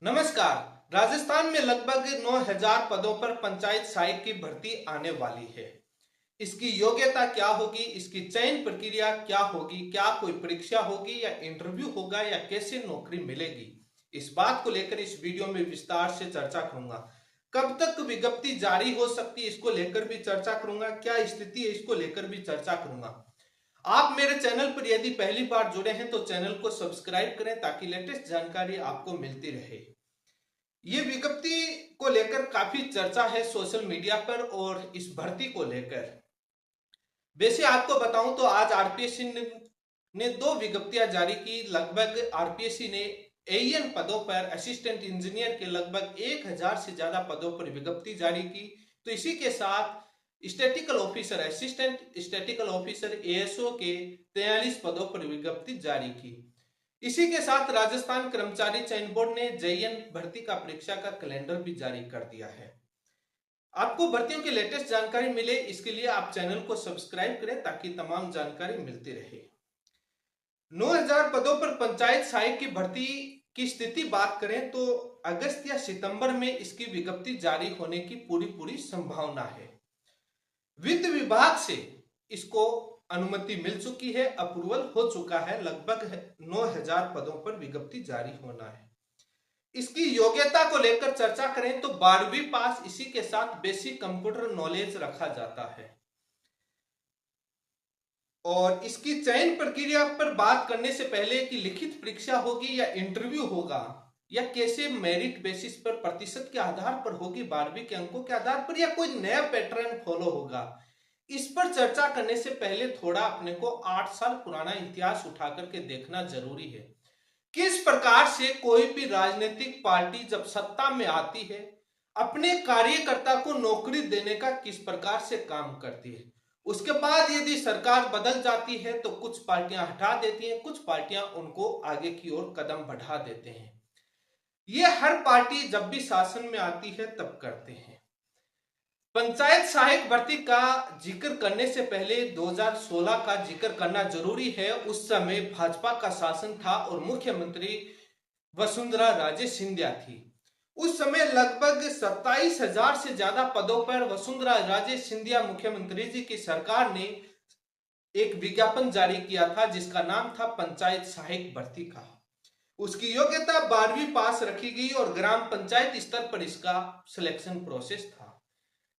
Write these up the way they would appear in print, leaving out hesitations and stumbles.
नमस्कार। राजस्थान में लगभग 9,000 पदों पर पंचायत सहायक की भर्ती आने वाली है। इसकी योग्यता क्या होगी, इसकी चयन प्रक्रिया क्या होगी, क्या कोई परीक्षा होगी या इंटरव्यू होगा या कैसे नौकरी मिलेगी, इस बात को लेकर इस वीडियो में विस्तार से चर्चा करूंगा। कब तक विज्ञप्ति जारी हो सकती है, इसको लेकर भी चर्चा करूंगा। क्या स्थिति है, इसको लेकर भी चर्चा करूंगा। आप मेरे चैनल पर यदि पहली बार जुड़े हैं तो चैनल को सब्सक्राइब करें ताकि लेटेस्ट जानकारी आपको मिलती रहे। ये विज्ञप्ति को लेकर काफी चर्चा है सोशल मीडिया पर और इस भर्ती को लेकर। वैसे आपको बताऊं तो आज आरपीएससी ने दो विज्ञप्तियां जारी की। लगभग आरपीएससी ने एईएन पदों पर असिस्टेंट इंजीनियर के लगभग 1,000 से ज्यादा पदों पर विज्ञप्ति जारी की। तो इसी के साथ statistical officer, assistant statistical officer ASO के 43 पदों पर विज्ञप्ति जारी की। इसी के साथ राजस्थान कर्मचारी चयन बोर्ड ने जेईएन भर्ती का परीक्षा का कैलेंडर भी जारी कर दिया है। आपको भर्तियों की लेटेस्ट जानकारी मिले, इसके लिए आप चैनल को सब्सक्राइब करें ताकि तमाम जानकारी मिलती रहे। 9,000 पदों पर पंचायत सहायक की भर्ती की स्थिति बात करें तो अगस्त या सितंबर में इसकी विज्ञप्ति जारी होने की पूरी संभावना है। वित्त विभाग से इसको अनुमति मिल चुकी है, अप्रूवल हो चुका है। लगभग 9,000 पदों पर विज्ञप्ति जारी होना है। इसकी योग्यता को लेकर चर्चा करें तो 12वीं पास, इसी के साथ बेसिक कंप्यूटर नॉलेज रखा जाता है। और इसकी चयन प्रक्रिया पर बात करने से पहले कि लिखित परीक्षा होगी या इंटरव्यू होगा या कैसे मेरिट बेसिस पर प्रतिशत के आधार पर होगी, 12वीं के अंकों के आधार पर, या कोई नया पैटर्न फॉलो होगा, इस पर चर्चा करने से पहले थोड़ा अपने को 8 साल पुराना इतिहास उठा करके देखना जरूरी है। किस प्रकार से कोई भी राजनीतिक पार्टी जब सत्ता में आती है अपने कार्यकर्ता को नौकरी देने का किस प्रकार से काम करती है। उसके बाद यदि सरकार बदल जाती है तो कुछ पार्टियां हटा देती हैं, कुछ पार्टियां उनको आगे की ओर कदम बढ़ा देते हैं। ये हर पार्टी जब भी शासन में आती है तब करते हैं। पंचायत सहायक भर्ती का जिक्र करने से पहले 2016 का जिक्र करना जरूरी है। उस समय भाजपा का शासन था और मुख्यमंत्री वसुंधरा राजे सिंधिया थी। उस समय लगभग 27,000 से ज्यादा पदों पर वसुंधरा राजे सिंधिया मुख्यमंत्री जी की सरकार ने एक विज्ञापन जारी किया था जिसका नाम था पंचायत सहायक भर्ती का। उसकी योग्यता 12वीं पास रखी गई और ग्राम पंचायत स्तर पर इसका सिलेक्शन प्रोसेस था।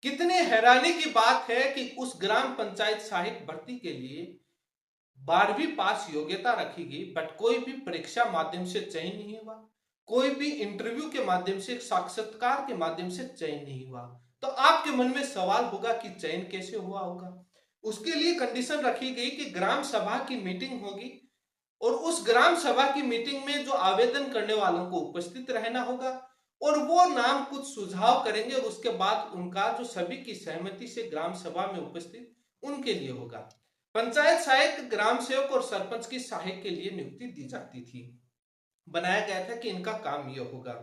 कितने हैरानी की बात है कि उस ग्राम पंचायत सहायक भर्ती के लिए 12वीं पास योग्यता रखी गई, बट कोई भी परीक्षा माध्यम से चयन नहीं हुआ, कोई भी इंटरव्यू के माध्यम से, साक्षात्कार के माध्यम से चयन नहीं हुआ। तो आपके मन में सवाल होगा कि चयन कैसे हुआ होगा। उसके लिए कंडीशन रखी गई कि ग्राम सभा की मीटिंग होगी और उस ग्राम सभा की मीटिंग में जो आवेदन करने वालों को उपस्थित रहना होगा और वो नाम कुछ सुझाव करेंगे और उसके बाद उनका जो सभी की सहमति से ग्राम सभा में उपस्थित उनके लिए होगा। पंचायत सहायक ग्राम सेवक और सरपंच की सहायक के लिए नियुक्ति दी जाती थी। बनाया गया था कि इनका काम यह होगा।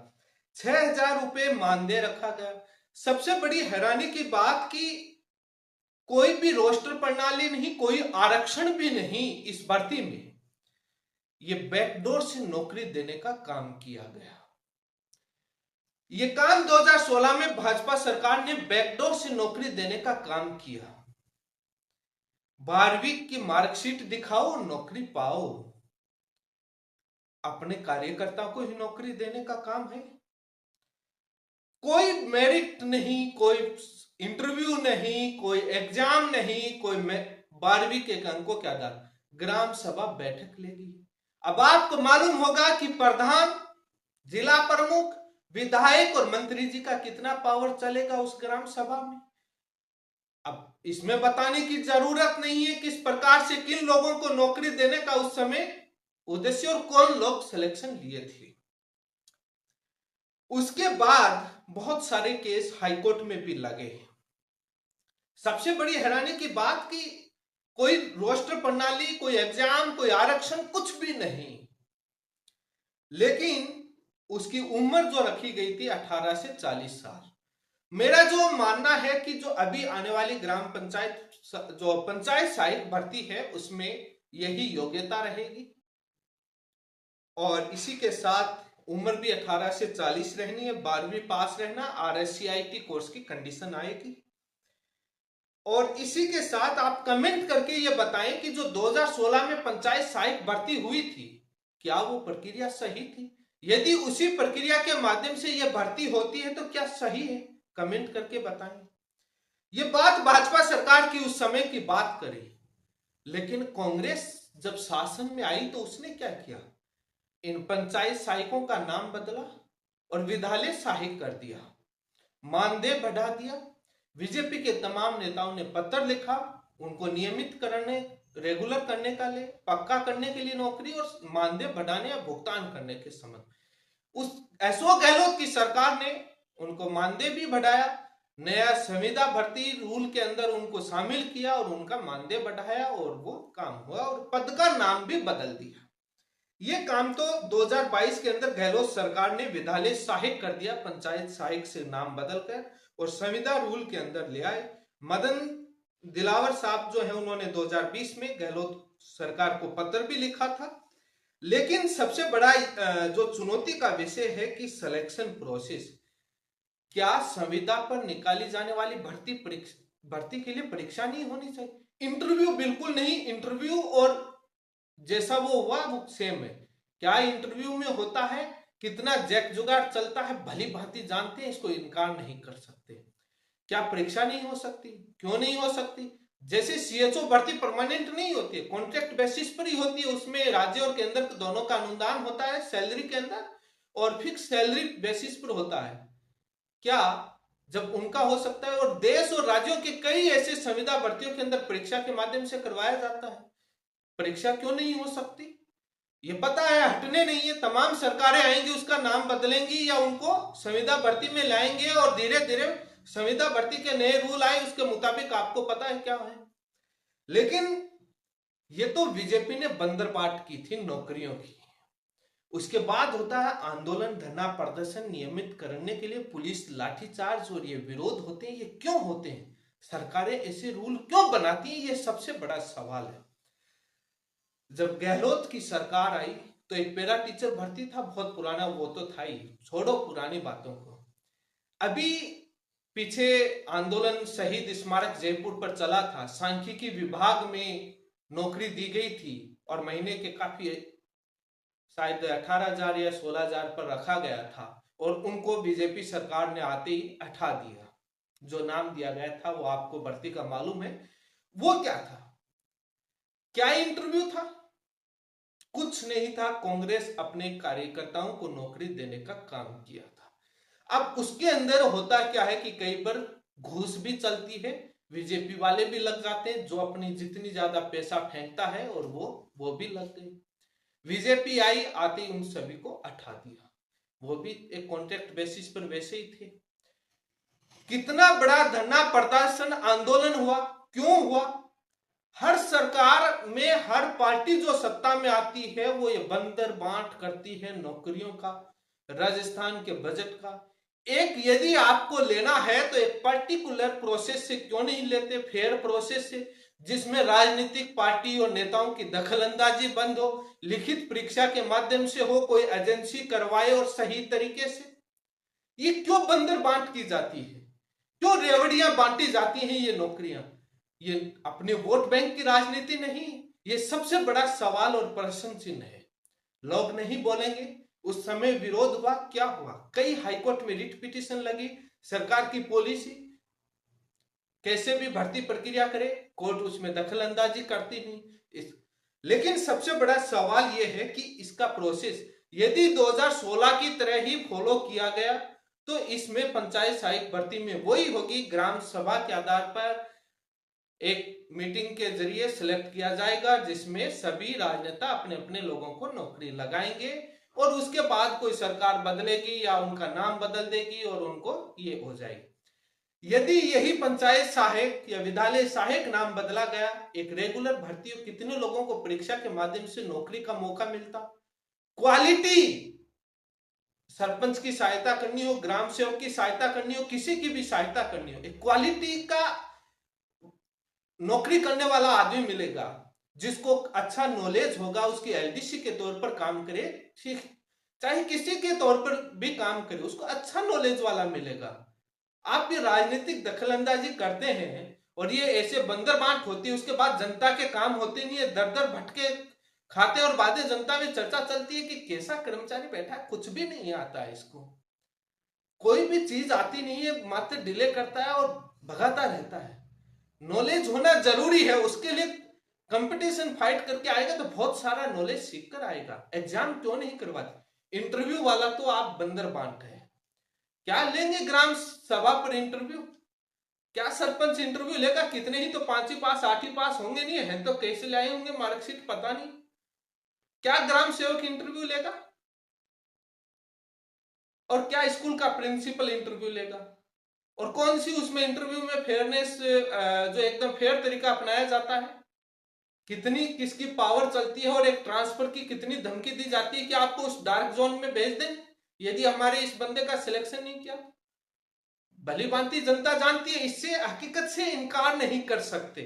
6,000 रुपए मानदेय रखा गया। सबसे बड़ी हैरानी की बात कि कोई भी रोस्टर प्रणाली नहीं, कोई आरक्षण भी नहीं इस भर्ती में। ये बैकडोर से नौकरी देने का काम किया गया। ये काम 2016 में भाजपा सरकार ने बैकडोर से नौकरी देने का काम किया। 12वीं की मार्कशीट दिखाओ, नौकरी पाओ। अपने कार्यकर्ता को ही नौकरी देने का काम है। कोई मेरिट नहीं, कोई इंटरव्यू नहीं, कोई एग्जाम नहीं, कोई 12वीं के अंकों के आधार ग्राम सभा बैठक लेगी। अब आपको मालूम होगा कि प्रधान, जिला प्रमुख, विधायक और मंत्री जी का कितना पावर चलेगा उस ग्राम सभा में। अब इसमें बताने की जरूरत नहीं है किस प्रकार से किन लोगों को नौकरी देने का उस समय उद्देश्य और कौन लोग सिलेक्शन लिए थे। उसके बाद बहुत सारे केस हाईकोर्ट में भी लगे। सबसे बड़ी हैरानी की बात कि कोई रोस्टर प्रणाली, कोई एग्जाम, कोई आरक्षण, कुछ भी नहीं। लेकिन उसकी उम्र जो रखी गई थी 18 से 40 साल। मेरा जो मानना है कि जो अभी आने वाली ग्राम पंचायत, जो पंचायत सहायक भर्ती है, उसमें यही योग्यता रहेगी। और इसी के साथ उम्र भी 18 से 40 रहनी है, 12वीं पास रहना, RSCIT कोर्स की कंडीशन आएगी। और इसी के साथ आप कमेंट करके ये बताएं कि जो 2016 में पंचायत सहायक भर्ती हुई थी, क्या वो प्रक्रिया सही थी? यदि उसी प्रक्रिया के माध्यम से यह भर्ती होती है तो क्या सही है? कमेंट करके बताएं। ये बात भाजपा सरकार की उस समय की बात करें, लेकिन कांग्रेस जब शासन में आई तो उसने क्या किया? इन पंचायत सहायकों का नाम बदला और विद्यालय सहायक कर दिया, मानदेय बढ़ा दिया। बीजेपी के तमाम नेताओं ने पत्र लिखा, उनको नियमित करने, रेगुलर करने का लिए, पक्का करने के लिए नौकरी और मानदेय बढ़ाने या भुगतान करने के संबंध। उस अशोक गहलोत की सरकार ने उनको मानदेय भी बढ़ाया, नया संविदा भर्ती रूल के अंदर उनको शामिल किया और उनका मानदेय बढ़ाया और वो काम हुआ और पद का नाम भी बदल दिया। ये काम तो 2022 के अंदर गहलोत सरकार ने विद्यालय सहायक कर दिया, पंचायत सहायक से नाम बदलकर, और संविदा रूल के अंदर ले आए। मदन दिलावर साहब जो है उन्होंने 2020 में गहलोत सरकार को पत्र भी लिखा था। लेकिन सबसे बड़ा जो चुनौती का विषय है कि सिलेक्शन प्रोसेस, क्या संविदा पर निकाली जाने वाली भर्ती के लिए परीक्षा नहीं होनी चाहिए? इंटरव्यू बिल्कुल नहीं, इंटरव्यू और जैसा वो हुआ वो सेम है। क्या इंटरव्यू में होता है, कितना जैक जुगाड़ चलता है, भली भांति जानते हैं, इसको इनकार नहीं कर सकते। क्या परीक्षा नहीं हो सकती? क्यों नहीं हो सकती? जैसे CHO भर्ती परमानेंट नहीं होती है, कॉन्ट्रैक्ट बेसिस पर ही होती है, उसमें राज्य और केंद्र दोनों का अनुदान होता है सैलरी के अंदर और फिक्स सैलरी बेसिस पर होता है। क्या जब उनका हो सकता है, और देश और राज्यों के कई ऐसे संविदा भर्तियों के अंदर परीक्षा के माध्यम से करवाया जाता है, परीक्षा क्यों नहीं हो सकती? ये पता है हटने नहीं है, तमाम सरकारें आएंगी उसका नाम बदलेंगी या उनको संविदा भर्ती में लाएंगे और धीरे धीरे संविदा भर्ती के नए रूल आए उसके मुताबिक आपको पता है क्या है। लेकिन ये तो बीजेपी ने बंदरबाट की थी नौकरियों की। उसके बाद होता है आंदोलन, धरना प्रदर्शन नियमित करने के लिए पुलिस लाठीचार्ज और ये विरोध होते हैं। ये क्यों होते हैं? सरकारें ऐसे रूल क्यों बनाती हैं? ये सबसे बड़ा सवाल है। जब गहलोत की सरकार आई तो एक पैरा टीचर भर्ती था, बहुत पुराना, वो तो था ही, छोड़ो पुरानी बातों को। अभी पीछे आंदोलन शहीद स्मारक जयपुर पर चला था, सांख्यिकी विभाग में नौकरी दी गई थी और महीने के काफी शायद 18,000 या 16,000 पर रखा गया था और उनको बीजेपी सरकार ने आते ही हटा दिया। जो नाम दिया गया था वो आपको भर्ती का मालूम है, वो क्या था? क्या इंटरव्यू था? कुछ नहीं था। कांग्रेस अपने कार्यकर्ताओं को नौकरी देने का काम किया था। अब उसके अंदर होता क्या है कि कई बार घूस भी चलती है, बीजेपी वाले भी लग जाते हैं, जो अपनी जितनी ज्यादा पैसा फेंकता है और वो भी लग गई। बीजेपी आई, आते ही उन सभी को हटा दिया, वो भी एक कॉन्ट्रैक्ट बेसिस पर वैसे ही थे। कितना बड़ा धरना प्रदर्शन आंदोलन हुआ, क्यों हुआ? हर सरकार में हर पार्टी जो सत्ता में आती है वो ये बंदर बांट करती है नौकरियों का, राजस्थान के बजट का। एक यदि आपको लेना है तो एक पर्टिकुलर प्रोसेस से क्यों नहीं लेते, फेयर प्रोसेस से, जिसमें राजनीतिक पार्टी और नेताओं की दखलंदाजी बंद हो, लिखित परीक्षा के माध्यम से हो, कोई एजेंसी करवाए और सही तरीके से। ये क्यों बंदर बांट की जाती है, क्यों रेवड़ियां बांटी जाती हैं ये नौकरियां? ये अपने वोट बैंक की राजनीति नहीं, ये सबसे बड़ा सवाल और प्रश्न चिन्ह है। लोग नहीं बोलेंगे। उस समय विरोध हुआ, क्या हुआ? कई हाईकोर्ट में रिट पिटीशन लगी, सरकार की पॉलिसी कैसे भी भर्ती प्रक्रिया करे, कोर्ट उसमें दखल अंदाजी करती नहीं। लेकिन सबसे बड़ा सवाल यह है कि इसका प्रोसेस यदि 2016 की तरह ही फॉलो किया गया तो इसमें पंचायत सहायक भर्ती में वही होगी, ग्राम सभा के आधार पर एक मीटिंग के जरिए सिलेक्ट किया जाएगा, जिसमें सभी राजनेता अपने अपने लोगों को नौकरी लगाएंगे और उसके बाद कोई सरकार बदलेगी या उनका नाम बदल देगी और उनको ये हो जाएगी। यदि यही पंचायत सहायक या विद्यालय सहायक नाम बदला गया, एक रेगुलर भर्ती हो, कितने लोगों को परीक्षा के माध्यम से नौकरी का मौका मिलता? क्वालिटी, सरपंच की सहायता करनी हो, ग्राम सेवक की सहायता करनी हो, किसी की भी सहायता करनी हो, एक क्वालिटी का नौकरी करने वाला आदमी मिलेगा जिसको अच्छा नॉलेज होगा, उसकी LDC के तौर पर काम करे, ठीक। चाहे किसी के तौर पर भी काम करे, उसको अच्छा नॉलेज वाला मिलेगा। आप भी राजनीतिक दखलंदाजी करते हैं और ये ऐसे बंदर बांट होती है, उसके बाद जनता के काम होते नहीं है, दर दर भटके खाते और बातें जनता में चर्चा चलती है कि कैसा कर्मचारी बैठा है, कुछ भी नहीं आता है इसको, कोई भी चीज आती नहीं है, मात्र डिले करता है और भगाता रहता है। नॉलेज होना जरूरी है, उसके लिए कंपटीशन फाइट करके आएगा तो बहुत सारा नॉलेज सीख कर आएगा। एग्जाम क्यों नहीं करवाते? इंटरव्यू वाला तो आप बंदर बांट है। क्या लेंगे ग्राम सभा पर इंटरव्यू? क्या सरपंच इंटरव्यू लेगा? कितने ही तो 5वीं पास 8वीं पास होंगे, नहीं है तो कैसे लाए होंगे मार्कशीट पता नहीं। क्या ग्राम सेवक इंटरव्यू लेगा? और क्या स्कूल का प्रिंसिपल इंटरव्यू लेगा? और कौन सी उसमें इंटरव्यू में फेयरनेस, जो एकदम फेयर तरीका अपनाया जाता है? कितनी किसकी पावर चलती है और एक ट्रांसफर की कितनी धमकी दी जाती है कि आपको उस डार्क जोन में भेज दें यदि हमारे इस बंदे का सिलेक्शन नहीं किया। भली भांति जनता जानती है, इससे हकीकत से इनकार नहीं कर सकते।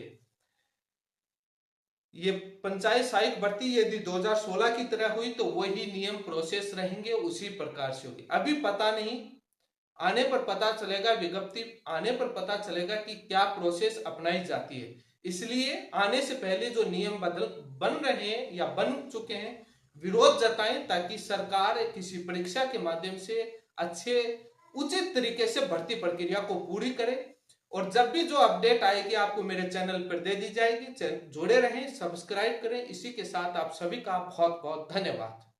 ये पंचायत सहायक भर्ती यदि 2016 की तरह हुई तो वही नियम प्रोसेस रहेंगे, उसी प्रकार से होगी। अभी पता नहीं, आने पर पता चलेगा, विज्ञप्ति आने पर पता चलेगा कि क्या प्रोसेस अपनाई जाती है। इसलिए आने से पहले जो नियम बन रहे हैं या बन चुके हैं, विरोध जताएं ताकि सरकार किसी परीक्षा के माध्यम से अच्छे उचित तरीके से भर्ती प्रक्रिया को पूरी करे। और जब भी जो अपडेट आएगी आपको मेरे चैनल पर दे दी जाएगी। जुड़े रहें, सब्सक्राइब करें। इसी के साथ आप सभी का बहुत बहुत धन्यवाद।